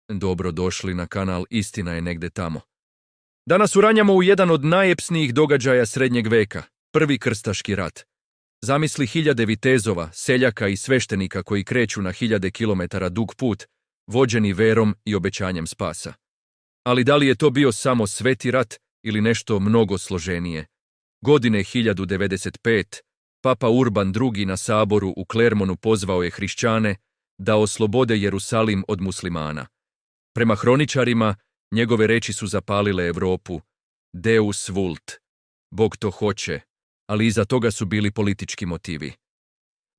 Dobro došli na kanal Istina je negde tamo. Danas uranjamo u jedan od najepsnijih događaja srednjeg veka, prvi krstaški rat. Zamisli hiljade vitezova, seljaka i sveštenika koji kreću na hiljade kilometara dug put, vođeni verom i obećanjem spasa. Ali da li je to bio samo sveti rat ili nešto mnogo složenije? Godine 1095, Papa Urban II na saboru u Klermonu pozvao je hrišćane da oslobode Jerusalim od muslimana. Prema hroničarima, njegove reči su zapalile Europu. Deus vult, Bog to hoće, ali iza toga su bili politički motivi.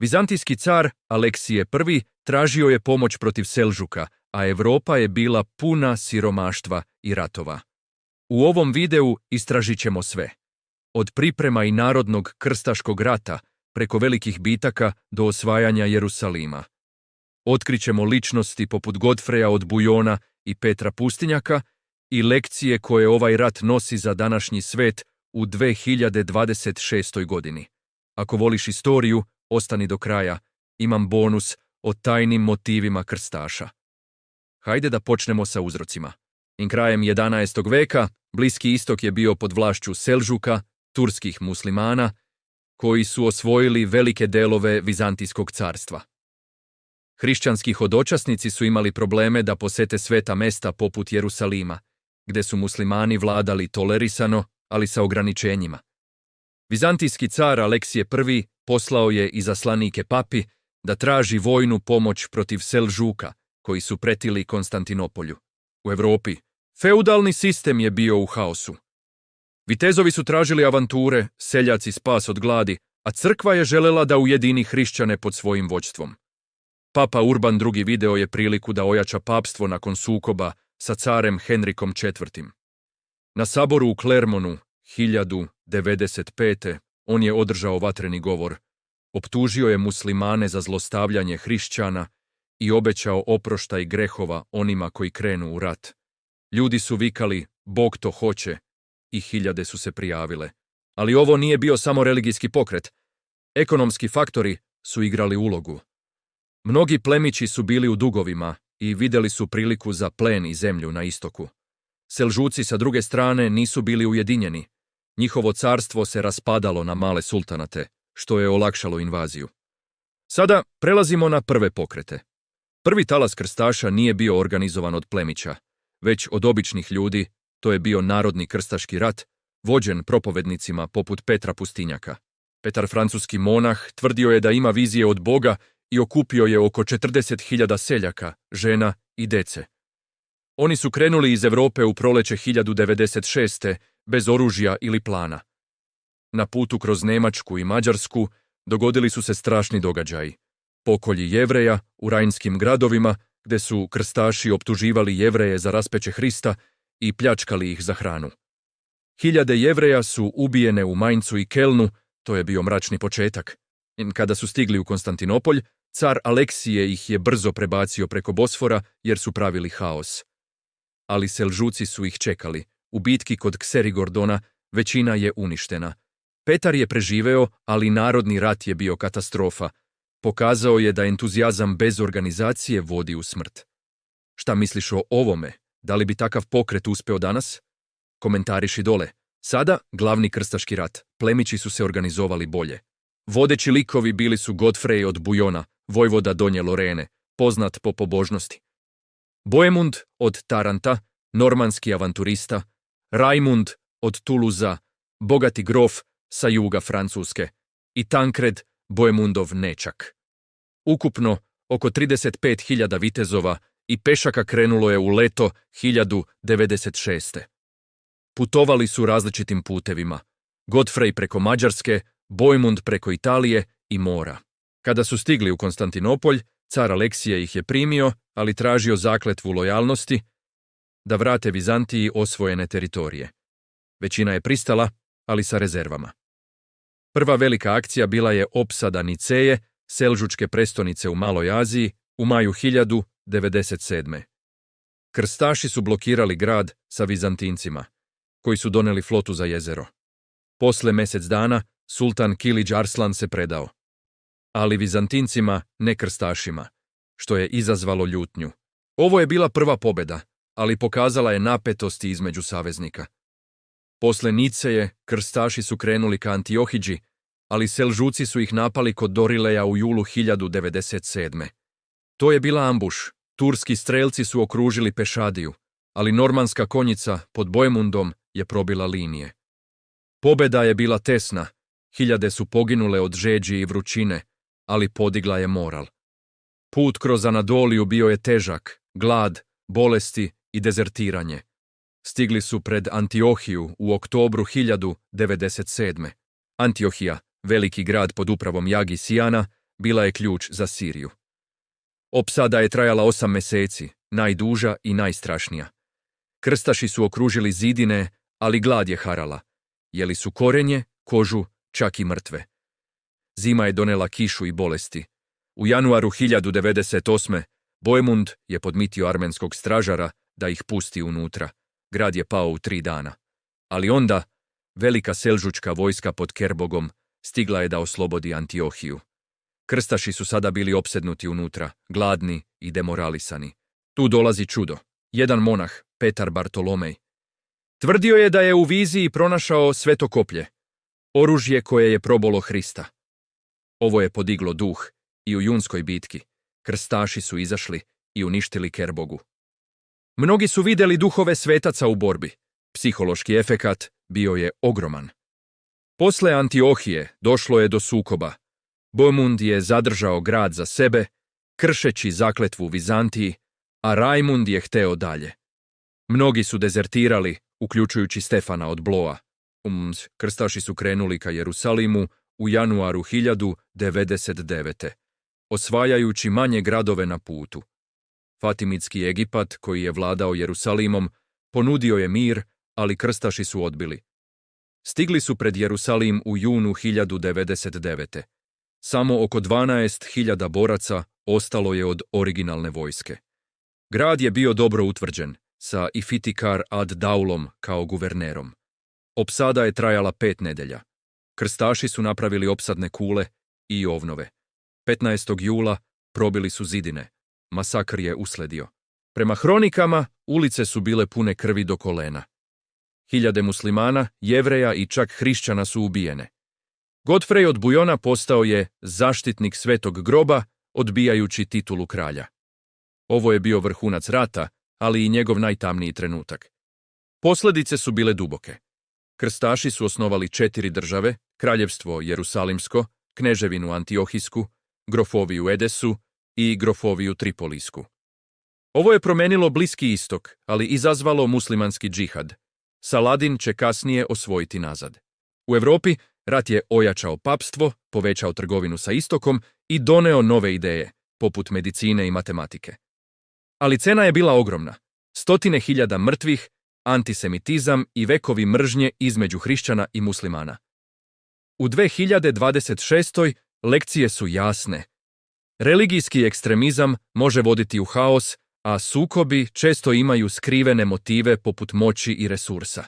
Vizantijski car Aleksije I tražio je pomoć protiv Selžuka, a Europa je bila puna siromaštva i ratova. U ovom videu istražit ćemo sve. Od priprema i narodnog krstaškog rata, preko velikih bitaka do osvajanja Jerusalima. Otkrićemo ličnosti poput Godfreja od Bujona i Petra Pustinjaka i lekcije koje ovaj rat nosi za današnji svet u 2026. godini. Ako voliš istoriju, ostani do kraja, imam bonus o tajnim motivima krstaša. Hajde da počnemo sa uzrocima. Krajem 11. veka Bliski istok je bio pod vlašću Selžuka, turskih muslimana, koji su osvojili velike delove Vizantijskog carstva. Hrišćanski hodočasnici su imali probleme da posete sveta mesta poput Jerusalima, gde su muslimani vladali tolerisano, ali sa ograničenjima. Vizantijski car Aleksije I poslao je izaslanike papi da traži vojnu pomoć protiv Selžuka, koji su pretili Konstantinopolju. U Europi feudalni sistem je bio u haosu. Vitezovi su tražili avanture, seljaci spas od gladi, a crkva je želela da ujedini hrišćane pod svojim vođstvom. Papa Urban II video je priliku da ojača papstvo nakon sukoba sa carem Henrikom IV. Na saboru u Klermonu 1095. on je održao vatreni govor, optužio je muslimane za zlostavljanje hrišćana i obećao oproštaj grehova onima koji krenu u rat. Ljudi su vikali, Bog to hoće, i hiljade su se prijavile. Ali ovo nije bio samo religijski pokret. Ekonomski faktori su igrali ulogu. Mnogi plemići su bili u dugovima i vidjeli su priliku za plen i zemlju na istoku. Selžuci sa druge strane nisu bili ujedinjeni. Njihovo carstvo se raspadalo na male sultanate, što je olakšalo invaziju. Sada prelazimo na prve pokrete. Prvi talas krstaša nije bio organizovan od plemića, već od običnih ljudi. To je bio narodni krstaški rat, vođen propovednicima poput Petra Pustinjaka. Petar, francuski monah, tvrdio je da ima vizije od Boga i okupio je oko 40.000 seljaka, žena i dece. Oni su krenuli iz Europe u proleće 1096. bez oružja ili plana. Na putu kroz Njemačku i Mađarsku dogodili su se strašni događaji. Pokolji Jevreja u rajnskim gradovima, gde su krstaši optuživali Jevreje za raspeće Hrista i pljačkali ih za hranu. Hiljade Jevreja su ubijene u Mainzu i Kelnu, to je bio mračni početak. Kada su stigli u Konstantinopolj, car Aleksije ih je brzo prebacio preko Bosfora jer su pravili haos. Ali Selžuci su ih čekali. U bitki kod Kserigordona većina je uništena. Petar je preživeo, ali narodni rat je bio katastrofa. Pokazao je da entuzijazam bez organizacije vodi u smrt. Šta misliš o ovome? Da li bi takav pokret uspeo danas? Komentariši dole. Sada glavni krstaški rat. Plemići su se organizovali bolje. Vodeći likovi bili su Godfrej od Bujona, vojvoda Donje Lorene, poznat po pobožnosti. Boemund od Taranta, normanski avanturista. Rajmund od Tuluza, bogati grof sa juga Francuske. I Tankred, Boemundov nečak. Ukupno oko 35.000 vitezova i pešaka krenulo je u leto 1096. Putovali su različitim putevima. Godfrej preko Mađarske, Boemund preko Italije i mora. Kada su stigli u Konstantinopolj, car Aleksije ih je primio, ali tražio zakletvu lojalnosti da vrate Vizantiji osvojene teritorije. Većina je pristala, ali sa rezervama. Prva velika akcija bila je opsada Niceje, selžučke prestonice u Maloj Aziji, u maju 1097. Krstaši su blokirali grad sa Vizantincima, koji su doneli flotu za jezero. Posle mjesec dana, sultan Kilidž Arslan se predao. Ali Vizantincima, ne krstašima, što je izazvalo ljutnju. Ovo je bila prva pobjeda, ali pokazala je napetosti između saveznika. Posle Niceje, krstaši su krenuli ka Antiohidži, ali Selžuci su ih napali kod Dorileja u julu 1097. To je bila ambuš. Turski strelci su okružili Pešadiju, ali normanska konjica pod Bojemundom je probila linije. Pobjeda je bila tesna, hiljade su poginule od žeđi i vrućine, ali podigla je moral. Put kroz Anadoliju bio je težak, glad, bolesti i dezertiranje. Stigli su pred Antiohiju u oktobru 1097. Antiohija, veliki grad pod upravom Jagi Sijana, bila je ključ za Siriju. Opsada je trajala 8 mjeseci, najduža i najstrašnija. Krstaši su okružili zidine, ali glad je harala. Jeli su korenje, kožu, čak i mrtve. Zima je donela kišu i bolesti. U januaru 1098. Bojemund je podmitio armenskog stražara da ih pusti unutra. Grad je pao u 3 dana. Ali onda, velika selžučka vojska pod Kerbogom stigla je da oslobodi Antiohiju. Krstaši su sada bili opsednuti unutra, gladni i demoralisani. Tu dolazi čudo. Jedan monah, Petar Bartolomej, tvrdio je da je u viziji pronašao sveto koplje, oružje koje je probolo Hrista. Ovo je podiglo duh i u junskoj bitki. Krstaši su izašli i uništili Kerbogu. Mnogi su vidjeli duhove svetaca u borbi. Psihološki efekat bio je ogroman. Posle Antiohije došlo je do sukoba. Bojemund je zadržao grad za sebe, kršeći zakletvu Vizantiji, a Rajmund je hteo dalje. Mnogi su dezertirali, uključujući Stefana od Bloa. Krstaši su krenuli ka Jerusalimu u januaru 1099. osvajajući manje gradove na putu. Fatimitski Egipat, koji je vladao Jerusalimom, ponudio je mir, ali krstaši su odbili. Stigli su pred Jerusalim u junu 1099. Samo oko 12.000 boraca ostalo je od originalne vojske. Grad je bio dobro utvrđen, sa Ifitikar ad Daulom kao guvernerom. Opsada je trajala 5 nedelja. Krstaši su napravili opsadne kule i ovnove. 15. jula probili su zidine. Masakr je usledio. Prema hronikama, ulice su bile pune krvi do kolena. Hiljade muslimana, Jevreja i čak hrišćana su ubijene. Godfrej od Bujona postao je zaštitnik svetog groba, odbijajući titulu kralja. Ovo je bio vrhunac rata, ali i njegov najtamniji trenutak. Posljedice su bile duboke. Krstaši su osnovali 4 države, kraljevstvo Jerusalimsko, kneževinu Antiohijsku, grofoviju Edesu i grofoviju Tripolisku. Ovo je promenilo Bliski istok, ali izazvalo muslimanski džihad. Saladin će kasnije osvojiti nazad. U Europi rat je ojačao papstvo, povećao trgovinu sa istokom i doneo nove ideje, poput medicine i matematike. Ali cena je bila ogromna. 100.000 mrtvih, antisemitizam i vekovi mržnje između hrišćana i muslimana. U 2026. lekcije su jasne. Religijski ekstremizam može voditi u haos, a sukobi često imaju skrivene motive poput moći i resursa.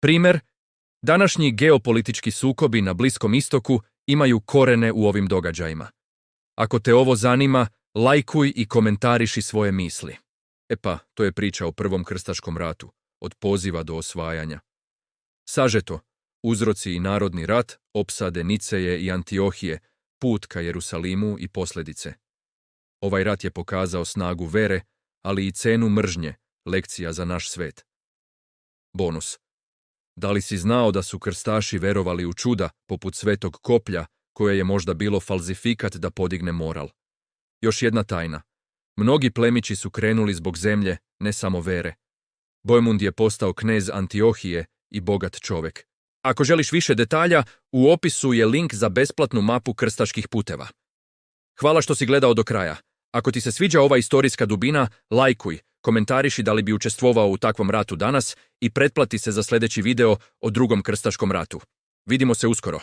Primjer, današnji geopolitički sukobi na Bliskom istoku imaju korene u ovim događajima. Ako te ovo zanima, lajkuj i komentariši svoje misli. To je priča o Prvom krstaškom ratu, od poziva do osvajanja. Sažeto, uzroci i narodni rat, opsade Niceje i Antiohije, put ka Jerusalimu i posljedice. Ovaj rat je pokazao snagu vere, ali i cenu mržnje, lekcija za naš svet. Bonus. Da li si znao da su krstaši verovali u čuda, poput svetog koplja, koje je možda bilo falzifikat da podigne moral? Još jedna tajna. Mnogi plemići su krenuli zbog zemlje, ne samo vere. Bojemund je postao knez Antiohije i bogat čovjek. Ako želiš više detalja, u opisu je link za besplatnu mapu krstaških puteva. Hvala što si gledao do kraja. Ako ti se sviđa ova istorijska dubina, lajkuj, komentariši da li bi učestvovao u takvom ratu danas i pretplati se za sljedeći video o Drugom krstaškom ratu. Vidimo se uskoro.